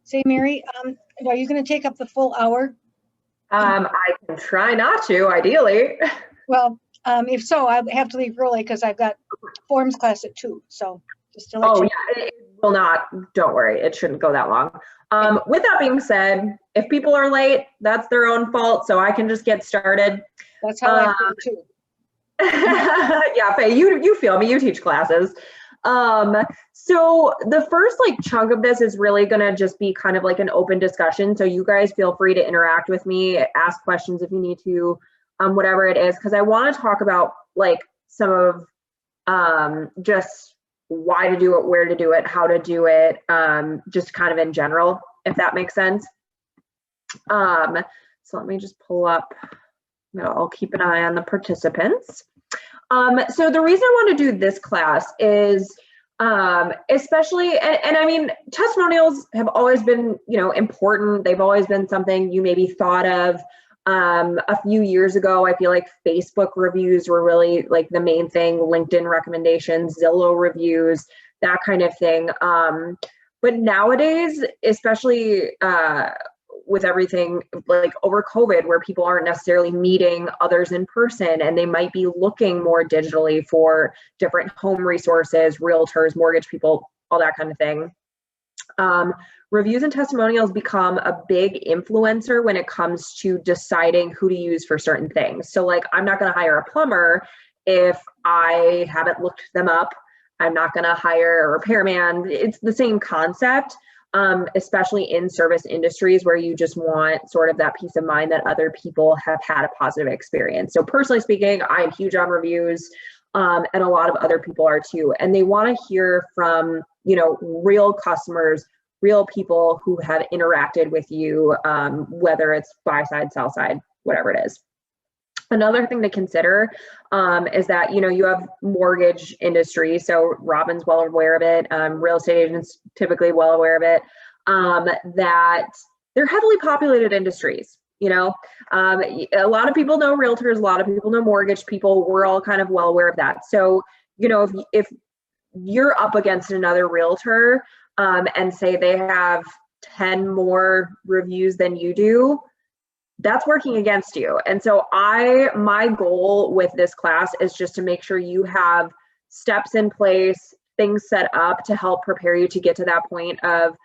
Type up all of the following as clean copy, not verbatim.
Say, Mary, are you going to take up the full hour? I can try not to, ideally. Well, if so, I have to leave early because I've got forms class at 2. So just to let you know. Yeah, it will not. Don't worry, it shouldn't go that long. With that being said, if people are late, that's their own fault. So I can just get started. That's how I feel too. Yeah, Faye, you feel me. You teach classes. So the first chunk of this is really gonna just be kind of like an open discussion. So you guys feel free to interact with me, ask questions if you need to, whatever it is, because I want to talk about some of just why to do it, where to do it, how to do it, just kind of in general, if that makes sense. So let me just pull up, I'll keep an eye on the participants. So the reason I want to do this class is especially, and I mean, testimonials have always been, important. They've always been something you maybe thought of. A few years ago, I feel like Facebook reviews were really the main thing, LinkedIn recommendations, Zillow reviews, that kind of thing. But nowadays, especially with everything over COVID, where people aren't necessarily meeting others in person and they might be looking more digitally for different home resources, realtors, mortgage people, all that kind of thing. Reviews and testimonials become a big influencer when it comes to deciding who to use for certain things. So I'm not going to hire a plumber if I haven't looked them up. I'm not going to hire a repairman. It's the same concept, especially in service industries where you just want sort of that peace of mind that other people have had a positive experience. So personally speaking, I'm huge on reviews, and a lot of other people are too. And they want to hear from, real customers, real people who have interacted with you, whether it's buy side, sell side, whatever it is. Another thing to consider is that, you have mortgage industry. So Robin's well aware of it. Real estate agents typically well aware of it, that they're heavily populated industries. A lot of people know realtors, a lot of people know mortgage people. We're all kind of well aware of that. So, if you're up against another realtor and say they have 10 more reviews than you do, that's working against you. And so my goal with this class is just to make sure you have steps in place, things set up to help prepare you to get to that point of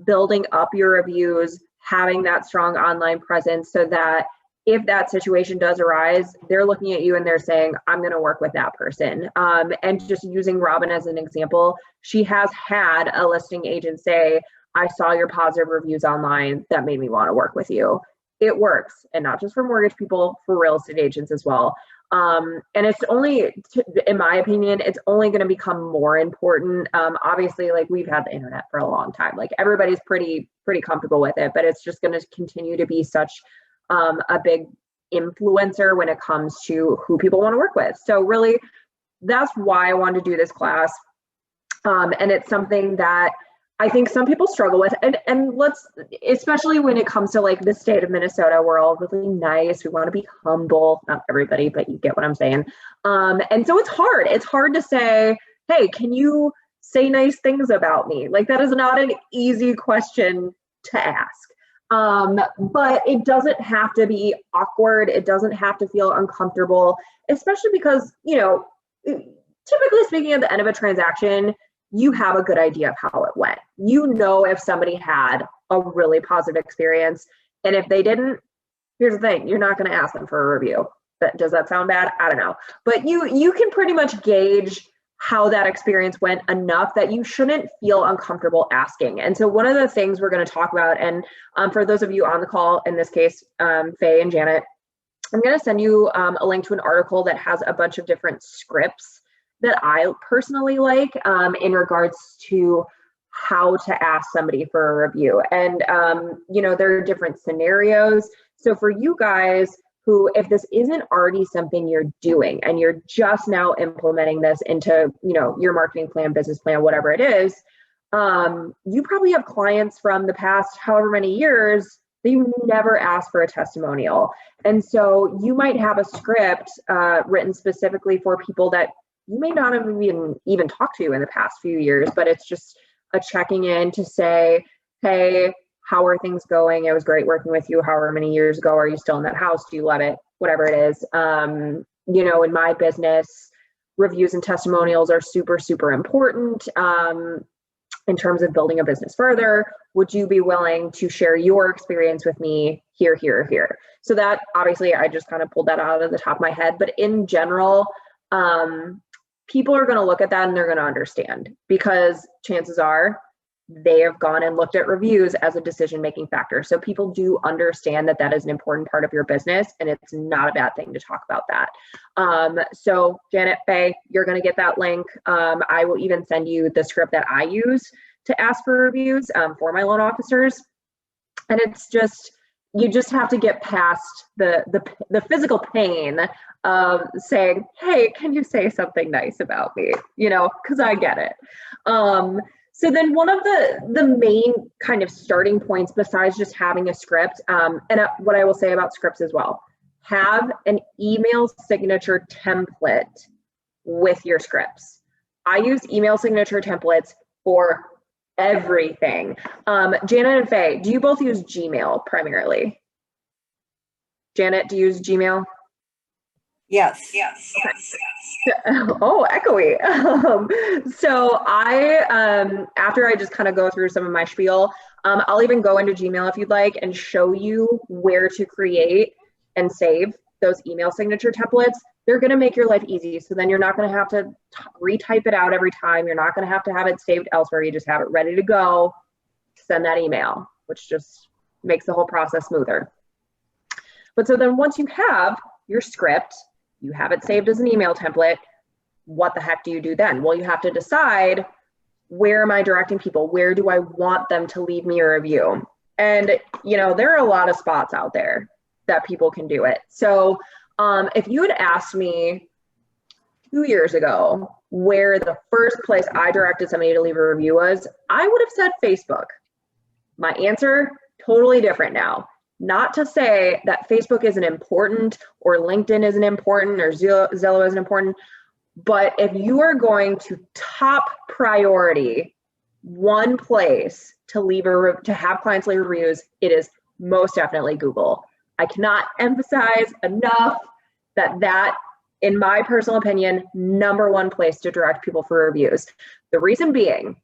building up your reviews, having that strong online presence, so that if that situation does arise, they're looking at you and they're saying, I'm going to work with that person. And just using Robin as an example, she has had a listing agent say, I saw your positive reviews online, that made me want to work with you. It works, and not just for mortgage people, for real estate agents as well. And it's only, in my opinion, it's only going to become more important. Obviously, we've had the internet for a long time. Everybody's pretty comfortable with it, but it's just going to continue to be such a big influencer when it comes to who people want to work with. So really, that's why I wanted to do this class. And it's something that I think some people struggle with, and especially when it comes to the state of Minnesota, we're all really nice. We want to be humble, not everybody, but you get what I'm saying. And so it's hard to say, hey, can you say nice things about me? That is not an easy question to ask. But it doesn't have to be awkward. It doesn't have to feel uncomfortable, especially because, typically speaking, at the end of a transaction, you have a good idea of how it went. If somebody had a really positive experience, and if they didn't, here's the thing, you're not going to ask them for a review. But does that sound bad? I don't know. But you can pretty much gauge how that experience went enough that you shouldn't feel uncomfortable asking. And so one of the things we're going to talk about, and for those of you on the call, in this case, Faye and Janet, I'm going to send you a link to an article that has a bunch of different scripts that I personally like in regards to how to ask somebody for a review. And, there are different scenarios. So for you guys who, if this isn't already something you're doing and you're just now implementing this into, your marketing plan, business plan, whatever it is, you probably have clients from the past however many years that you never asked for a testimonial. And so you might have a script written specifically for people that you may not have even talked to in the past few years, but it's just a checking in to say, hey, how are things going? It was great working with you however many years ago. Are you still in that house? Do you love it? Whatever it is. You know, in my business, reviews and testimonials are super, super important in terms of building a business further. Would you be willing to share your experience with me here, here, here? So that obviously I just kind of pulled that out of the top of my head, but in general, people are going to look at that and they're going to understand, because chances are they have gone and looked at reviews as a decision-making factor. So people do understand that that is an important part of your business, and it's not a bad thing to talk about that. So Janet, Faye, you're going to get that link. I will even send you the script that I use to ask for reviews for my loan officers. And it's just, you just have to get past the physical pain of saying, hey, can you say something nice about me? You know, because I get it. So then one of the main kind of starting points, besides just having a script, and what I will say about scripts as well, have an email signature template with your scripts. I use email signature templates for everything. Janet and Faye, do you both use Gmail primarily? Janet, do you use Gmail? Yes. Oh, echoey. So I, after I just kind of go through some of my spiel, I'll even go into Gmail if you'd like and show you where to create and save those email signature templates. They're going to make your life easy. So then you're not going to have to retype it out every time. You're not going to have it saved elsewhere. You just have it ready to go, send that email, which just makes the whole process smoother. But so then once you have your script, you have it saved as an email template, what the heck do you do then? Well, you have to decide, where am I directing people? Where do I want them to leave me a review? And, you know, there are a lot of spots out there that people can do it. So if you had asked me 2 years ago where the first place I directed somebody to leave a review was, I would have said Facebook. My answer, totally different now. Not to say that Facebook isn't important or LinkedIn isn't important or Zillow isn't important, but if you are going to top priority one place to have clients leave reviews, it is most definitely Google. I cannot emphasize enough that, in my personal opinion, #1 place to direct people for reviews. The reason being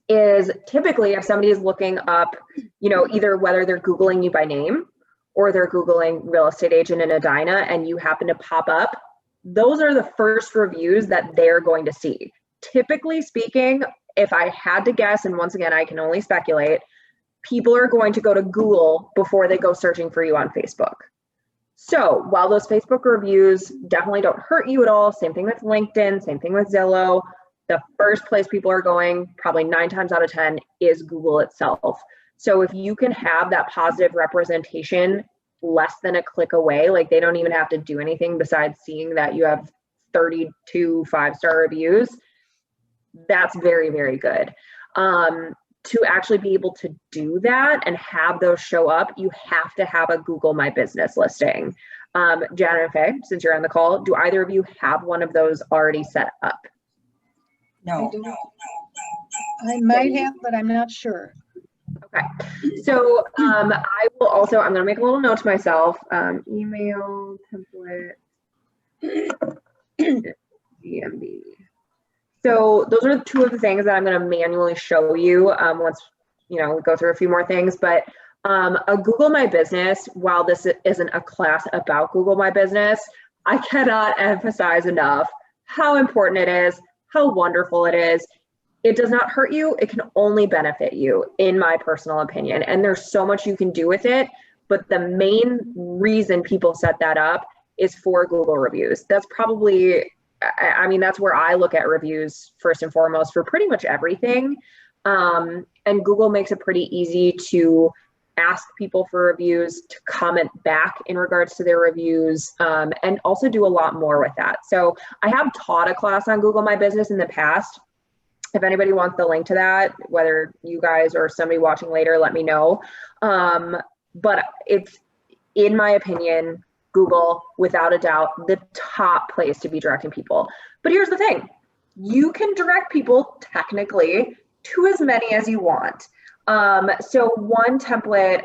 is typically if somebody is looking up, you know, either whether they're Googling you by name or they're Googling real estate agent in Edina and you happen to pop up, those are the first reviews that they're going to see. Typically speaking, if I had to guess, and once again, I can only speculate, people are going to go to Google before they go searching for you on Facebook. So while those Facebook reviews definitely don't hurt you at all, same thing with LinkedIn, same thing with Zillow, the first place people are going, probably 9 times out of 10, is Google itself. So if you can have that positive representation less than a click away, like they don't even have to do anything besides seeing that you have 32 5-star reviews, that's very, very good. To actually be able to do that and have those show up, you have to have a Google My Business listing. Janet and Faye, since you're on the call, do either of you have one of those already set up? No. I might have, but I'm not sure. Okay, so I will also, I'm gonna make a little note to myself, email template, GMB. So those are 2 of the things that I'm gonna manually show you once, you know, we go through a few more things, but a Google My Business, while this isn't a class about Google My Business, I cannot emphasize enough how important it is, how wonderful it is. It does not hurt you. It can only benefit you, in my personal opinion. And there's so much you can do with it. But the main reason people set that up is for Google reviews. That's probably, I mean, that's where I look at reviews first and foremost for pretty much everything. And Google makes it pretty easy to ask people for reviews, to comment back in regards to their reviews, and also do a lot more with that. So I have taught a class on Google My Business in the past. If anybody wants the link to that, whether you guys or somebody watching later, let me know. But it's, in my opinion, Google, without a doubt, the top place to be directing people. But here's the thing. You can direct people technically to as many as you want. So one template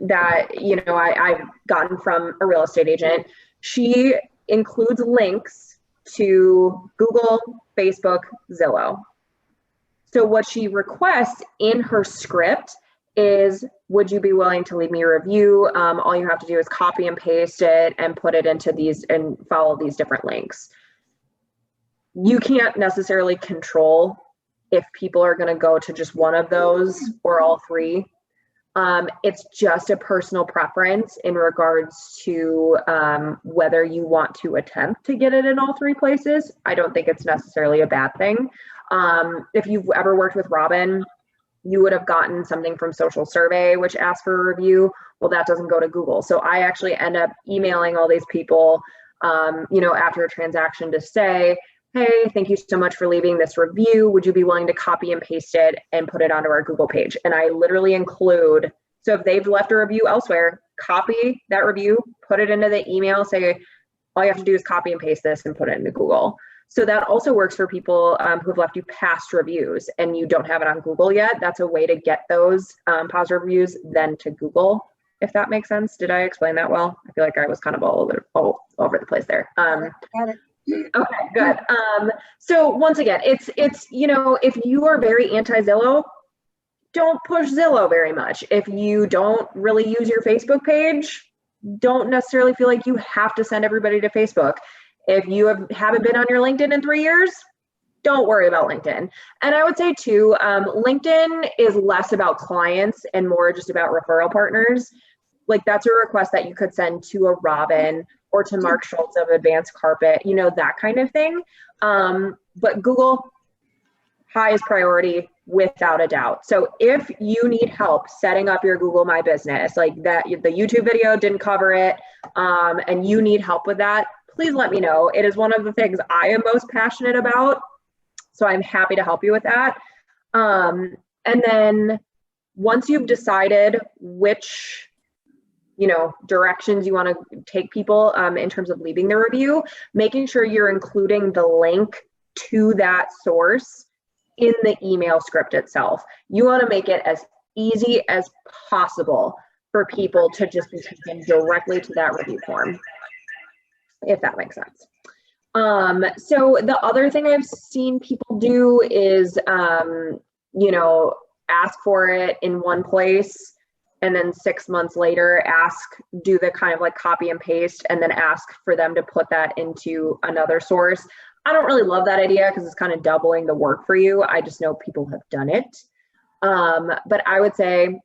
that, I've gotten from a real estate agent, she includes links to Google, Facebook, Zillow. So what she requests in her script is, would you be willing to leave me a review? All you have to do is copy and paste it and put it into these and follow these different links. You can't necessarily control if people are going to go to just one of those or all three. It's just a personal preference in regards to whether you want to attempt to get it in all three places. I don't think it's necessarily a bad thing. If you've ever worked with Robin, you would have gotten something from Social Survey, which asks for a review. Well, that doesn't go to Google. So I actually end up emailing all these people, after a transaction to say, hey, thank you so much for leaving this review. Would you be willing to copy and paste it and put it onto our Google page? And I literally include, so if they've left a review elsewhere, copy that review, put it into the email, say, all you have to do is copy and paste this and put it into Google. So that also works for people who have left you past reviews and you don't have it on Google yet. That's a way to get those positive reviews then to Google, if that makes sense. Did I explain that well? I feel like I was kind of all over the place there. Got it. Okay, good. So once again, it's if you are very anti-Zillow, don't push Zillow very much. If you don't really use your Facebook page, don't necessarily feel like you have to send everybody to Facebook. If you haven't been on your LinkedIn in 3 years, don't worry about LinkedIn. And I would say too, LinkedIn is less about clients and more just about referral partners. Like that's a request that you could send to a Robin or to Mark Schultz of Advanced Carpet, that kind of thing. But Google, highest priority without a doubt. So if you need help setting up your Google My Business, like that, the YouTube video didn't cover it, and you need help with that, please let me know. It is one of the things I am most passionate about. So I'm happy to help you with that. And then once you've decided which directions you want to take people in terms of leaving the review, making sure you're including the link to that source in the email script itself. You want to make it as easy as possible for people to just be taken directly to that review form, if that makes sense. So the other thing I've seen people do is, ask for it in one place and then 6 months later do the kind of like copy and paste and then ask for them to put that into another source. I don't really love that idea because it's kind of doubling the work for you. I just know people have done it. But I would say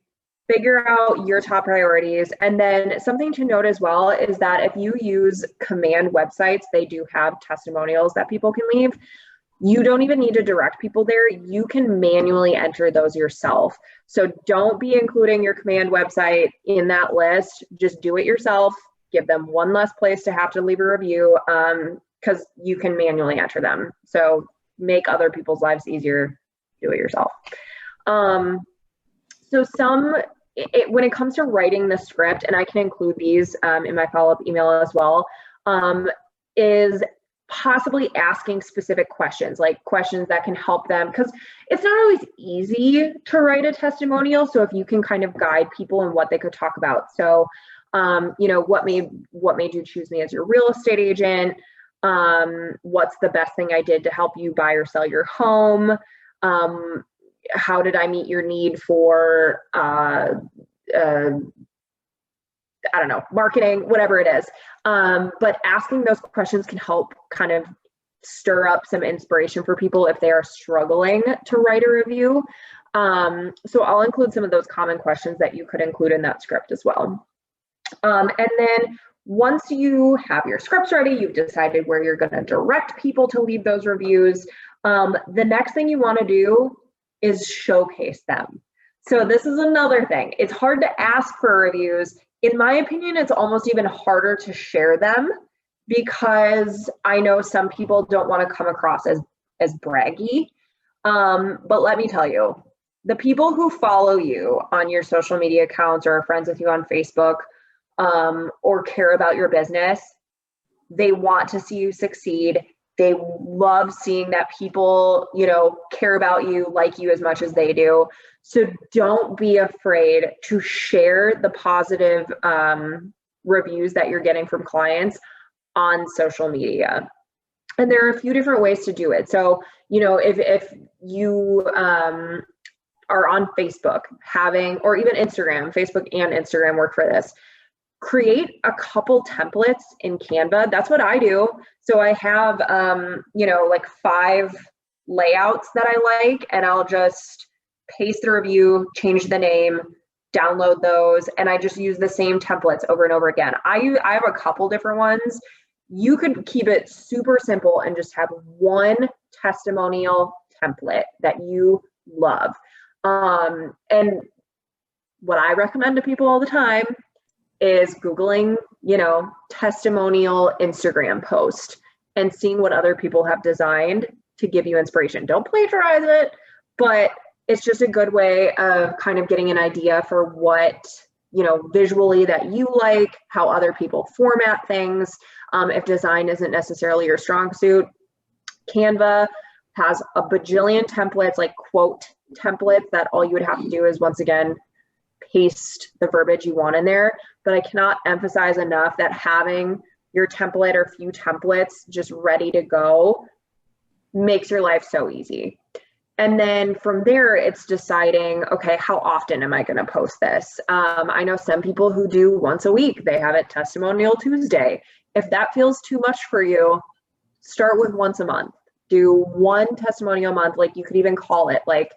figure out your top priorities. And then something to note as well is that if you use command websites, they do have testimonials that people can leave. You don't even need to direct people there. You can manually enter those yourself. So don't be including your command website in that list. Just do it yourself. Give them one less place to have to leave a review because you can manually enter them. So make other people's lives easier. Do it yourself. So when it comes to writing the script, and I can include these in my follow-up email as well, is possibly asking specific questions, like questions that can help them, because it's not always easy to write a testimonial. So if you can kind of guide people in what they could talk about. So, what made you choose me as your real estate agent? What's the best thing I did to help you buy or sell your home? How did I meet your need for, I don't know, marketing, whatever it is. But asking those questions can help kind of stir up some inspiration for people if they are struggling to write a review. So I'll include some of those common questions that you could include in that script as well. And then once you have your scripts ready, you've decided where you're going to direct people to leave those reviews. The next thing you want to do is showcase them. So this is another thing. It's hard to ask for reviews. In my opinion, it's almost even harder to share them because I know some people don't want to come across as braggy. But let me tell you, the people who follow you on your social media accounts or are friends with you on Facebook or care about your business, they want to see you succeed They love seeing that people, care about you, like you as much as they do. So don't be afraid to share the positive reviews that you're getting from clients on social media. And there are a few different ways to do it. So, if you are on Facebook or even Instagram, Facebook and Instagram work for this, create a couple templates in Canva. That's what I do. So I have, like 5 layouts that I like, and I'll just paste the review, change the name, download those, and I just use the same templates over and over again. I have a couple different ones. You could keep it super simple and just have one testimonial template that you love. And what I recommend to people all the time is Googling, testimonial Instagram post and seeing what other people have designed to give you inspiration. Don't plagiarize it, but it's just a good way of kind of getting an idea for what, visually that you like, how other people format things. If design isn't necessarily your strong suit, Canva has a bajillion templates, like quote templates, that all you would have to do is, once again, paste the verbiage you want in there. But I cannot emphasize enough that having your template or few templates just ready to go makes your life so easy. And then from there, it's deciding, okay, how often am I going to post this? I know some people who do once a week. They have it Testimonial Tuesday. If that feels too much for you, start with once a month. Do one testimonial a month. Like, you could even call it like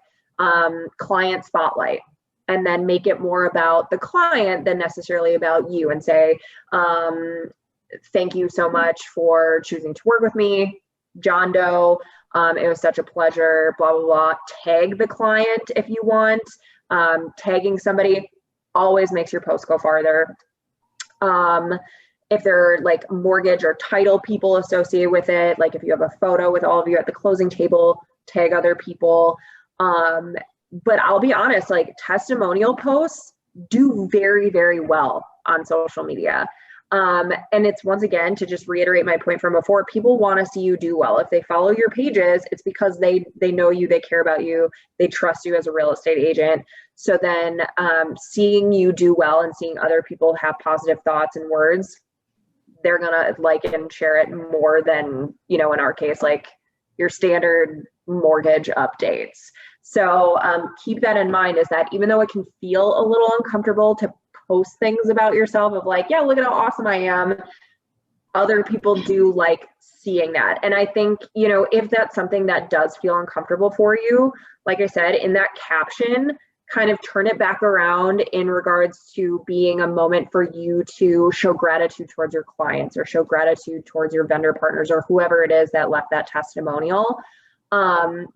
client spotlight, and then make it more about the client than necessarily about you, and say, thank you so much for choosing to work with me, John Doe. It was such a pleasure, blah, blah, blah. Tag the client if you want. Tagging somebody always makes your post go farther. If there are like mortgage or title people associated with it, like if you have a photo with all of you at the closing table, tag other people. But I'll be honest, like, testimonial posts do very, very well on social media. And it's, once again, to just reiterate my point from before, people want to see you do well. If they follow your pages, it's because they know you, they care about you, they trust you as a real estate agent. So then seeing you do well and seeing other people have positive thoughts and words, they're gonna like and share it more than, in our case, like your standard mortgage updates. So keep that in mind, is that even though it can feel a little uncomfortable to post things about yourself of like, yeah, look at how awesome I am, other people do like seeing that. And I think, if that's something that does feel uncomfortable for you, like I said, in that caption, kind of turn it back around in regards to being a moment for you to show gratitude towards your clients, or show gratitude towards your vendor partners, or whoever it is that left that testimonial.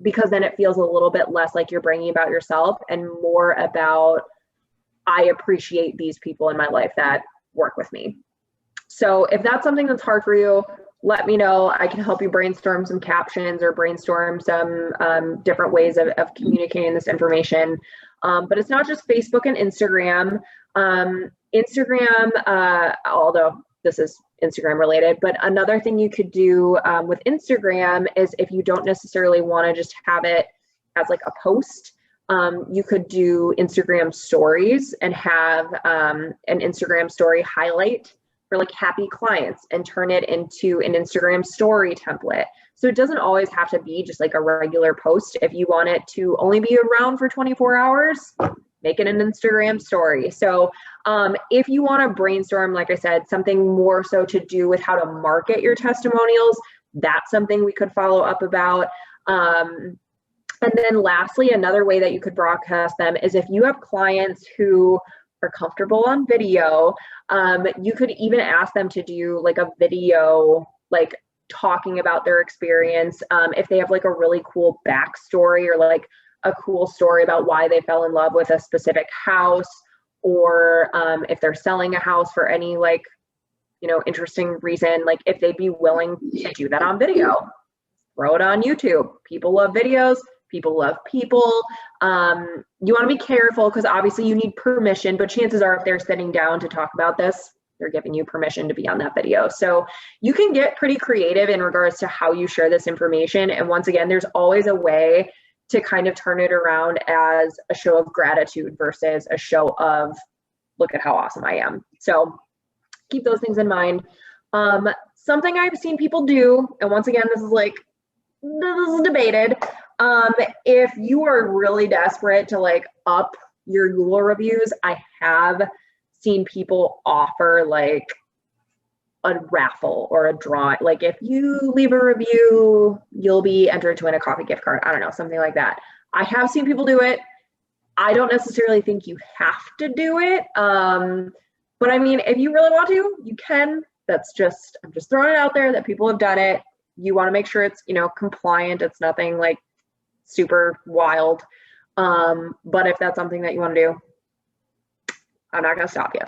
Because then it feels a little bit less like you're bringing about yourself and more about, I appreciate these people in my life that work with me. So if that's something that's hard for you, let me know. I can help you brainstorm some captions or brainstorm some different ways of communicating this information. But it's not just Facebook and Instagram. Although this is Instagram related, but another thing you could do with Instagram is, if you don't necessarily want to just have it as like a post, you could do Instagram stories and have an Instagram story highlight for like happy clients and turn it into an Instagram story template. So it doesn't always have to be just like a regular post. If you want it to only be around for 24 hours, make it an Instagram story. So if you want to brainstorm, like I said, something more so to do with how to market your testimonials, that's something we could follow up about. And then lastly, another way that you could broadcast them is if you have clients who are comfortable on video, you could even ask them to do like a video, like talking about their experience. If they have like a really cool backstory, or like a cool story about why they fell in love with a specific house, or if they're selling a house for any like, interesting reason, like if they'd be willing to do that on video, throw it on YouTube. People love videos. People love people. You want to be careful because obviously you need permission, but chances are if they're sitting down to talk about this, they're giving you permission to be on that video. So you can get pretty creative in regards to how you share this information. And once again, there's always a way to kind of turn it around as a show of gratitude versus a show of, look at how awesome I am. So keep those things in mind. Something I've seen people do, and once again, this is debated. If you are really desperate to like up your Google reviews, I have seen people offer like a raffle or a draw. Like if you leave a review, you'll be entered to win a coffee gift card. I don't know, something like that. I have seen people do it. I don't necessarily think you have to do it. But I mean, if you really want to, you can. I'm just throwing it out there that people have done it. You want to make sure it's, compliant. It's nothing like super wild. But if that's something that you want to do, I'm not going to stop you.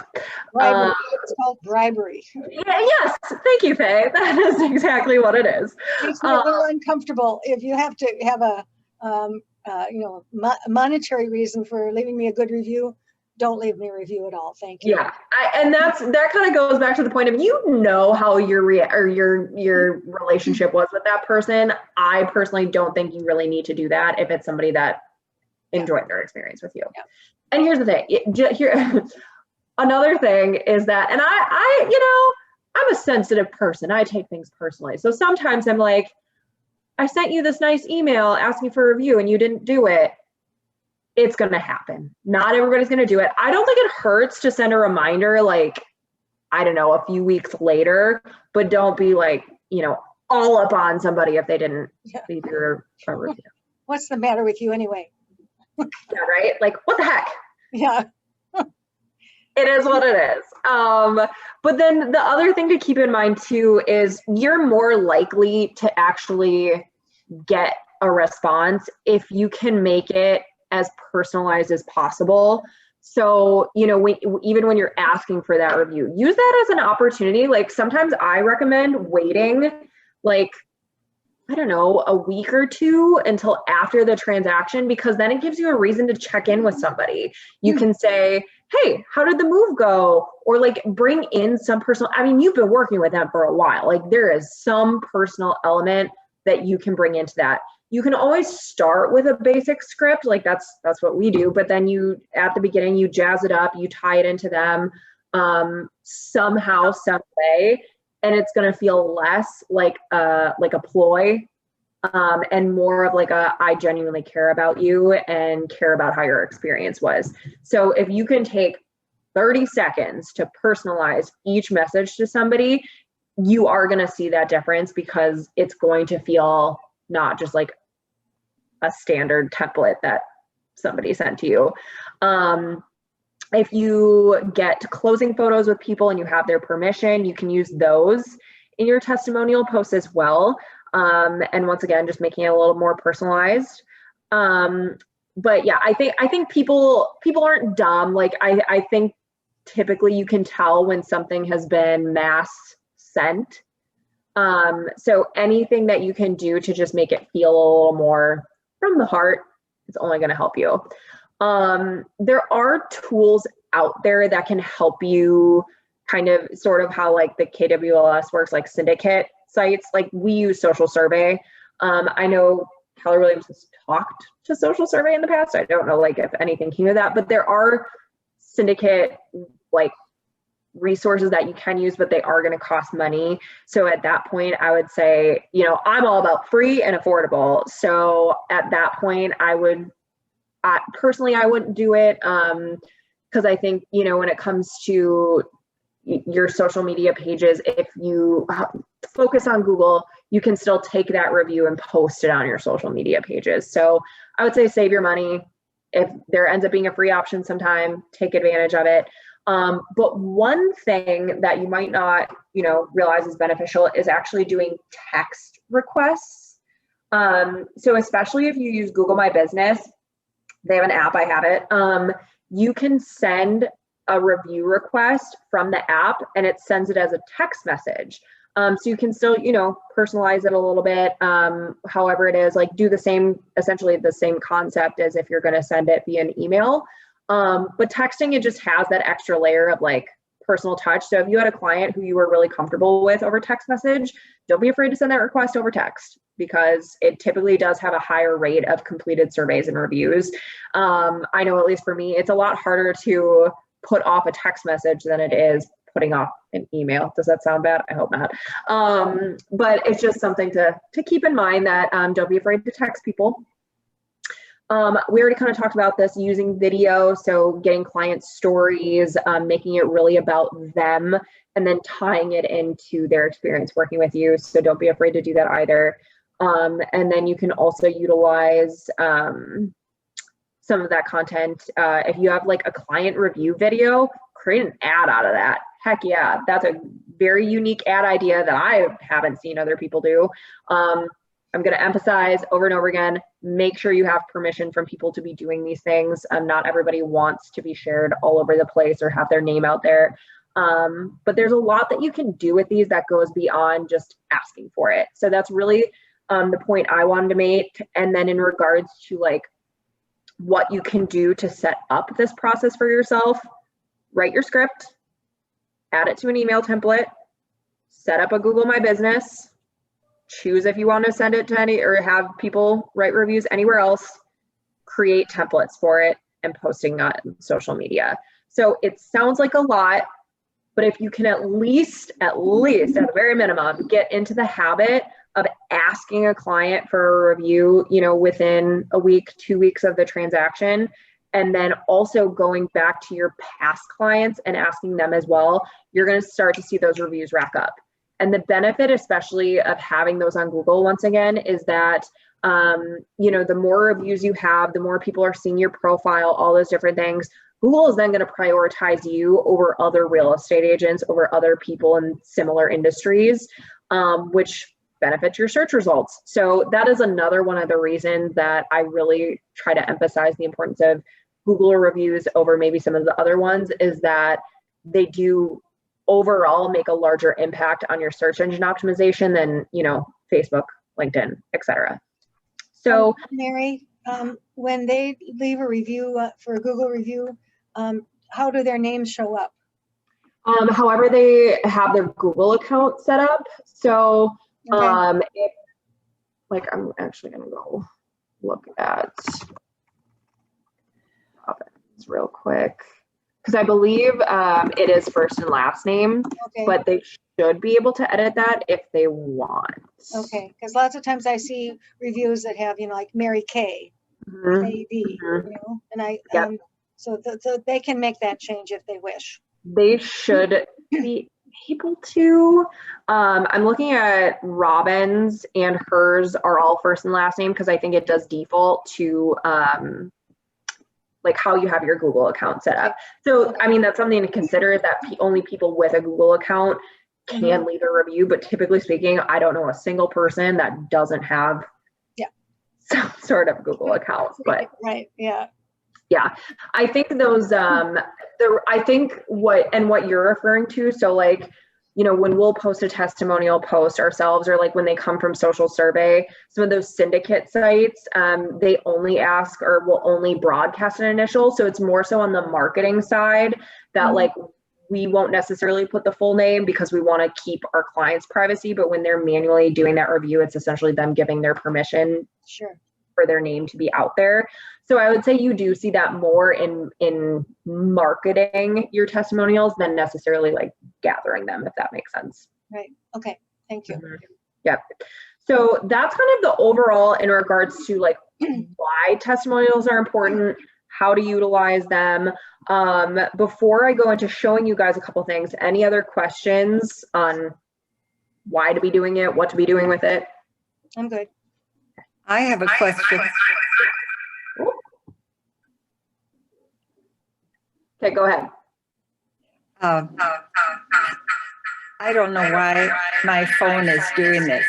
Bribery. It's called bribery. Yes. Thank you, Faye. That is exactly what it is. Makes me a little uncomfortable if you have to have a monetary reason for leaving me a good review. Don't leave me a review at all. Thank you. Yeah, and that kind of goes back to the point of how your relationship was with that person. I personally don't think you really need to do that if it's somebody that enjoyed their experience with you. Yeah. And here's the thing. Another thing is that, and I'm a sensitive person. I take things personally. So sometimes I'm like, I sent you this nice email asking for a review and you didn't do it. It's going to happen. Not everybody's going to do it. I don't think it hurts to send a reminder, like, I don't know, a few weeks later, but don't be like, all up on somebody if they didn't leave your review. What's the matter with you anyway? Yeah, right? Like, what the heck? Yeah. It is what it is. But then the other thing to keep in mind too is you're more likely to actually get a response if you can make it as personalized as possible. So, even when you're asking for that review, use that as an opportunity. Like sometimes I recommend waiting like, I don't know, a week or two until after the transaction, because then it gives you a reason to check in with somebody. You can say, hey, how did the move go? Or like bring in some personal, you've been working with them for a while. Like there is some personal element that you can bring into that. You can always start with a basic script, like that's what we do, but then at the beginning, you jazz it up, you tie it into them somehow, some way, and it's gonna feel less like a ploy and more of like I genuinely care about you and care about how your experience was. So if you can take 30 seconds to personalize each message to somebody, you are gonna see that difference because it's going to feel not just like a standard template that somebody sent to you. If you get closing photos with people and you have their permission, you can use those in your testimonial posts as well. And once again, just making it a little more personalized. But yeah, I think people aren't dumb. Like I think typically you can tell when something has been mass sent. So anything that you can do to just make it feel a little more from the heart, it's only going to help you. There are tools out there that can help you kind of sort of how like the KWLS works, like syndicate sites. Like we use Social Survey. I know Keller Williams has talked to Social Survey in the past. I don't know like if anything came of that, but there are syndicate like resources that you can use, but they are going to cost money. So at that point, I would say, I'm all about free and affordable. So at that point, I wouldn't do it because I think, when it comes to your social media pages, if you focus on Google, you can still take that review and post it on your social media pages. So I would say save your money. If there ends up being a free option sometime, take advantage of it. But one thing that you might not, realize is beneficial is actually doing text requests. So especially if you use Google My Business, they have an app, I have it. You can send a review request from the app and it sends it as a text message. So you can still, personalize it a little bit. However it is, like do essentially the same concept as if you're going to send it via an email. But texting, it just has that extra layer of like personal touch. So if you had a client who you were really comfortable with over text message, don't be afraid to send that request over text, because it typically does have a higher rate of completed surveys and reviews. I know, at least for me, it's a lot harder to put off a text message than it is putting off an email. Does that sound bad? I hope not. But it's just something to keep in mind, that don't be afraid to text people. We already kind of talked about this, using video, so getting client stories, making it really about them, and then tying it into their experience working with you. So don't be afraid to do that either. And then you can also utilize some of that content. If you have like a client review video, create an ad out of that. Heck yeah, that's a very unique ad idea that I haven't seen other people do. I'm going to emphasize over and over again, make sure you have permission from people to be doing these things. Not everybody wants to be shared all over the place or have their name out there. But there's a lot that you can do with these that goes beyond just asking for it. So that's really the point I wanted to make. And then in regards to like what you can do to set up this process for yourself, write your script, add it to an email template, set up a Google My Business, choose if you want to send it to any or have people write reviews anywhere else, create templates for it, and posting on social media. So it sounds like a lot, but if you can at least at the very minimum, get into the habit of asking a client for a review, you know, within a week, 2 weeks of the transaction, and then also going back to your past clients and asking them as well, you're going to start to see those reviews rack up. And the benefit, especially of having those on Google, once again, is that, you know, the more reviews you have, the more people are seeing your profile, all those different things. Google is then going to prioritize you over other real estate agents, over other people in similar industries, which benefits your search results. So that is another one of the reasons that I really try to emphasize the importance of Google reviews over maybe some of the other ones, is that they do overall make a larger impact on your search engine optimization than, you know, Facebook, LinkedIn, etc. So Mary, when they leave a review for a Google review, how do their names show up? However they have their Google account set up. So Okay. if, like, I'm actually gonna go look at Robbins real quick, because I believe it is first and last name, Okay. but they should be able to edit that if they want. Okay, because lots of times I see reviews that have, you know, like Mary Kay, K-A-D, you know, and I, Yep. so they can make that change if they wish. They should be able to. I'm looking at Robin's, and hers are all first and last name, because I think it does default to like how you have your Google account set up. So, I mean, that's something to consider, is that only people with a Google account can leave a review, but typically speaking, I don't know a single person that doesn't have some sort of Google account. But right, yeah. Yeah, I think those, I think what you're referring to, so like, you know, when we'll post a testimonial post ourselves, or like when they come from Social Survey, some of those syndicate sites, they only ask or will only broadcast an initial. So it's more so on the marketing side that like, we won't necessarily put the full name, because we want to keep our clients' privacy. But when they're manually doing that review, it's essentially them giving their permission for their name to be out there. So I would say you do see that more in marketing your testimonials than necessarily like gathering them, if that makes sense. Right. Okay. Thank you. Yep. So that's kind of the overall in regards to like why testimonials are important, how to utilize them. Before I go into showing you guys a couple things, any other questions on why to be doing it, what to be doing with it? I'm good. I have a question. Okay, go ahead. I don't know why my phone is doing this.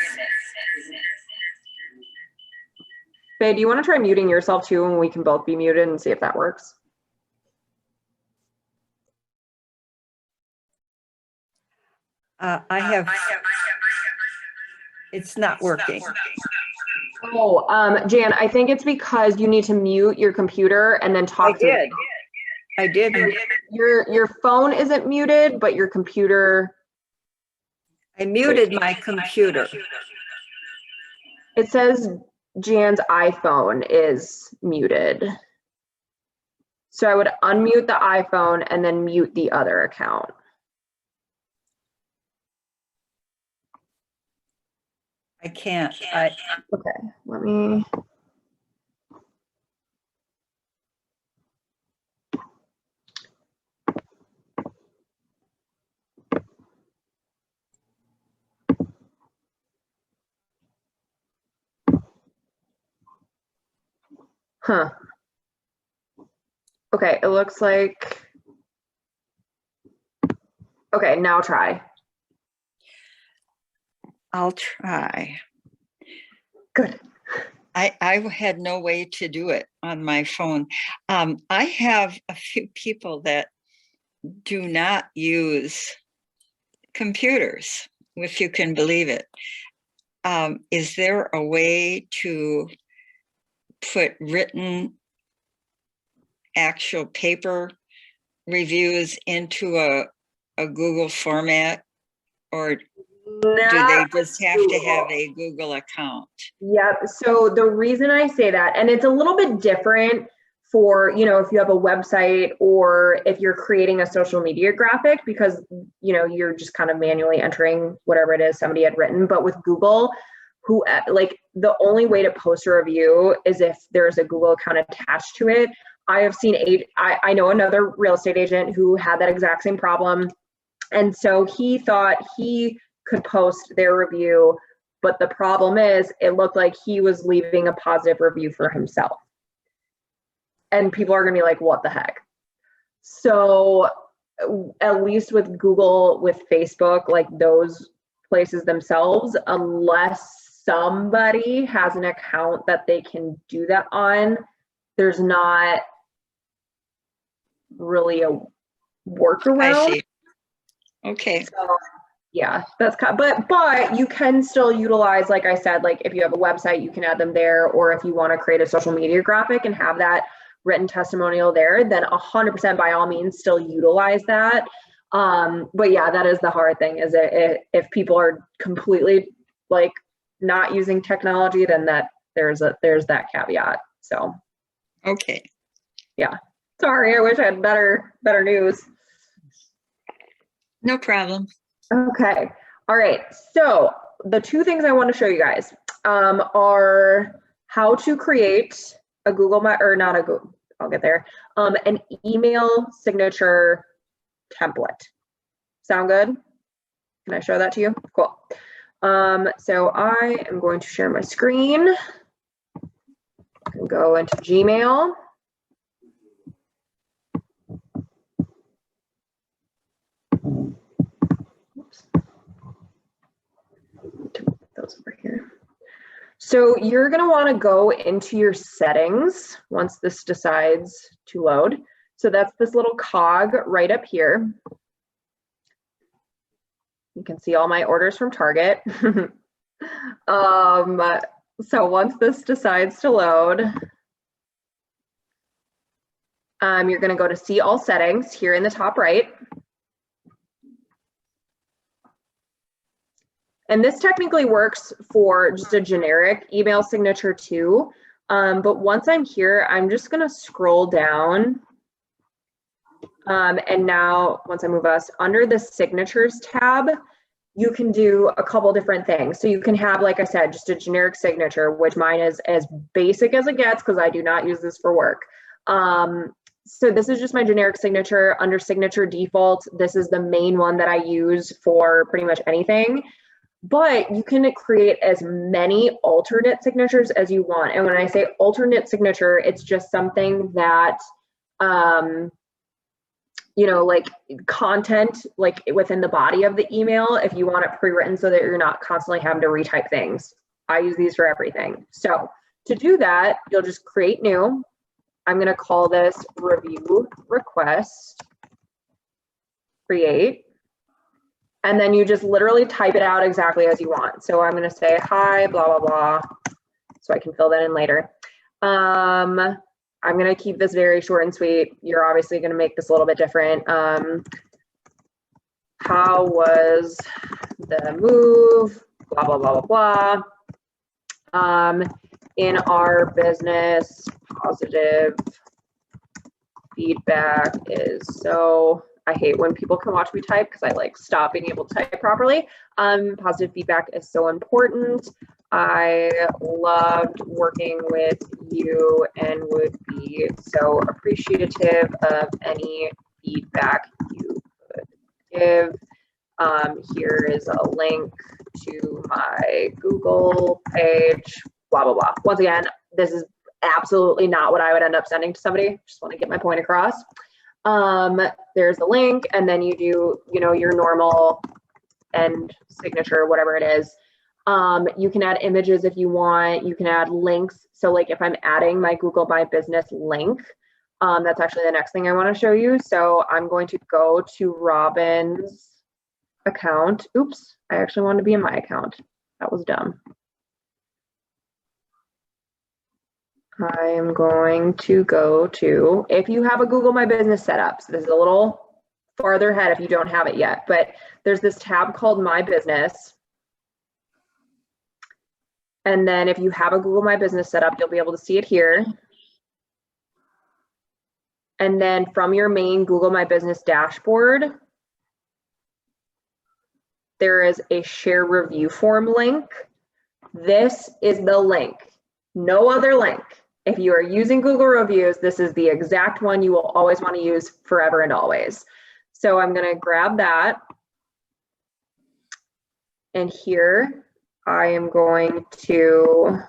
Faye, do you want to try muting yourself too, and we can both be muted and see if that works? It's not working. Oh, Jan, I think it's because you need to mute your computer and then talk. I did. I did. Your phone isn't muted, but your computer. I muted my computer. It says Jan's iPhone is muted. So I would unmute the iPhone and then mute the other account. I can't. Okay, let me. Huh. Okay, it looks like. Okay, now try. I'll try. Good. I had no way to do it on my phone. I have a few people that do not use computers, if you can believe it. Is there a way to put written actual paper reviews into a Google format, or do they just have to have a Google account? Yep. So the reason I say that, and it's a little bit different for, you know, if you have a website or if you're creating a social media graphic, because, you know, you're just kind of manually entering whatever it is somebody had written. But with Google, like the only way to post a review is if there's a Google account attached to it. I have seen I know another real estate agent who had that exact same problem. And so he thought he could post their review, but the problem is it looked like he was leaving a positive review for himself. And people are gonna be like, what the heck? So at least with Google, with Facebook, like those places themselves, unless somebody has an account that they can do that on, there's not really a workaround. I see. Okay. So, yeah, that's kind of, but you can still utilize, like I said, like if you have a website, you can add them there, or if you want to create a social media graphic and have that written testimonial there, then 100% by all means still utilize that. But yeah, that is the hard thing, is if people are completely like not using technology, then there's that caveat. So Okay. yeah, sorry, I wish I had better news. No problem. Okay. All right. So the two things I want to show you guys are how to create a I'll get there, an email signature template. Sound good? Can I show that to you? Cool. So I am going to share my screen. I can go into Gmail. Those over here. So you're going to want to go into your settings once this decides to load. So that's this little cog right up here. You can see all my orders from Target. So once this decides to load, you're going to go to see all settings here in the top right. And this technically works for just a generic email signature too. But once I'm here, I'm just gonna scroll down. And now once I move us under the signatures tab, you can do a couple different things. So you can have, like I said, just a generic signature, which mine is as basic as it gets because I do not use this for work. So this is just my generic signature under signature default. This is the main one that I use for pretty much anything. But you can create as many alternate signatures as you want. And when I say alternate signature, it's just something that, you know, like content, like within the body of the email, if you want it pre-written so that you're not constantly having to retype things. I use these for everything. So to do that, you'll just create new. I'm going to call this review request, create. And then you just literally type it out exactly as you want. So I'm going to say, hi, blah, blah, blah, so I can fill that in later. I I'm going to keep this very short and sweet. You're obviously going to make this a little bit different. How was the move? Blah, blah, blah, blah, blah. In our business, positive feedback is so, I hate when people can watch me type because I like stop being able to type properly. Positive feedback is so important. I loved working with you and would be so appreciative of any feedback you could give. Here is a link to my Google page, blah, blah, blah. Once again, this is absolutely not what I would end up sending to somebody. Just want to get my point across. There's a link, and then you do, you know, your normal end signature, whatever it is. You can add images if you want. You can add links. So like if I'm adding my Google My Business link, that's actually the next thing I want to show you. So I'm going to go to Robin's account. Oops, I actually wanted to be in my account. That was dumb. I am going to go to, if you have a Google My Business set up, so this is a little farther ahead if you don't have it yet, but there's this tab called My Business. And then if you have a Google My Business set up, you'll be able to see it here. And then from your main Google My Business dashboard, there is a share review form link. This is the link, no other link. If you are using Google Reviews, this is the exact one you will always want to use forever and always. So I'm going to grab that. And here I am going to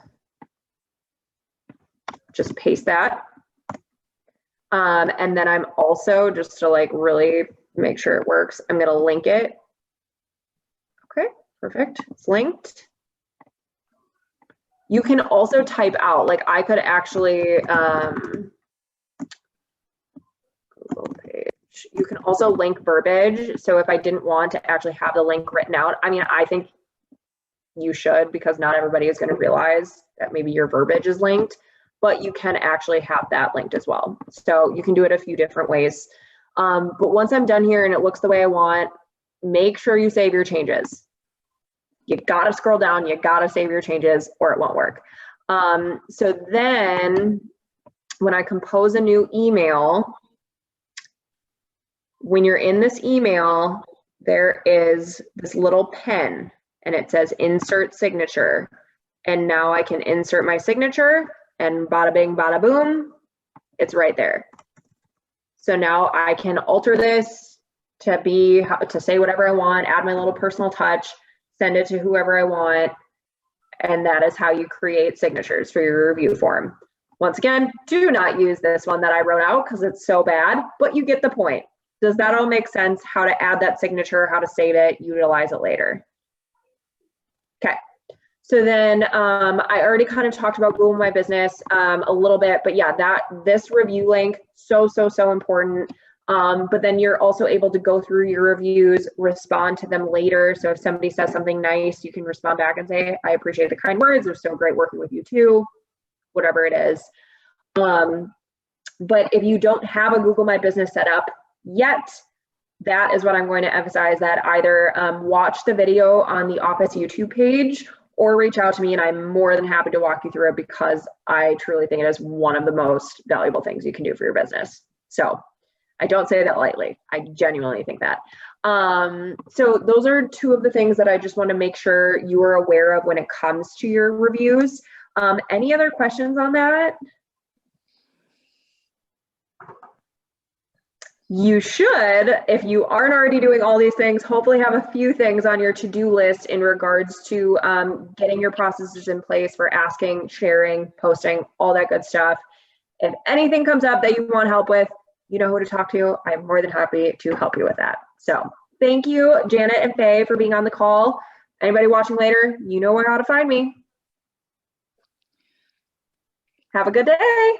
just paste that. And then I'm also, just to like really make sure it works, I'm going to link it. Okay, perfect. It's linked. You can also type out, like I could actually, Google page. You can also link verbiage. So if I didn't want to actually have the link written out, I mean, I think you should, because not everybody is going to realize that maybe your verbiage is linked, but you can actually have that linked as well. So you can do it a few different ways. But once I'm done here and it looks the way I want, make sure you save your changes. You gotta scroll down, you gotta save your changes or it won't work. So then when I compose a new email, when you're in this email, there is this little pen and it says insert signature. And now I can insert my signature and bada bing, bada boom, it's right there. So now I can alter this to say whatever I want, add my little personal touch, send it to whoever I want, and that is how you create signatures for your review form. Once again, do not use this one that I wrote out because it's so bad, but you get the point. Does that all make sense? How to add that signature, how to save it, utilize it later. Okay, so then I already kind of talked about Google My Business a little bit, but yeah, this review link, so important. But then you're also able to go through your reviews, respond to them later. So if somebody says something nice, you can respond back and say, I appreciate the kind words. It was so great working with you too, whatever it is. But if you don't have a Google My Business set up yet, that is what I'm going to emphasize, that either watch the video on the Office YouTube page or reach out to me and I'm more than happy to walk you through it because I truly think it is one of the most valuable things you can do for your business. So I don't say that lightly. I genuinely think that. So those are two of the things that I just want to make sure you are aware of when it comes to your reviews. Any other questions on that? You should, if you aren't already doing all these things, hopefully have a few things on your to-do list in regards to getting your processes in place for asking, sharing, posting, all that good stuff. If anything comes up that you want help with, you know who to talk to. I'm more than happy to help you with that. So thank you, Janet and Faye, for being on the call. Anybody watching later, you know where how to find me. Have a good day.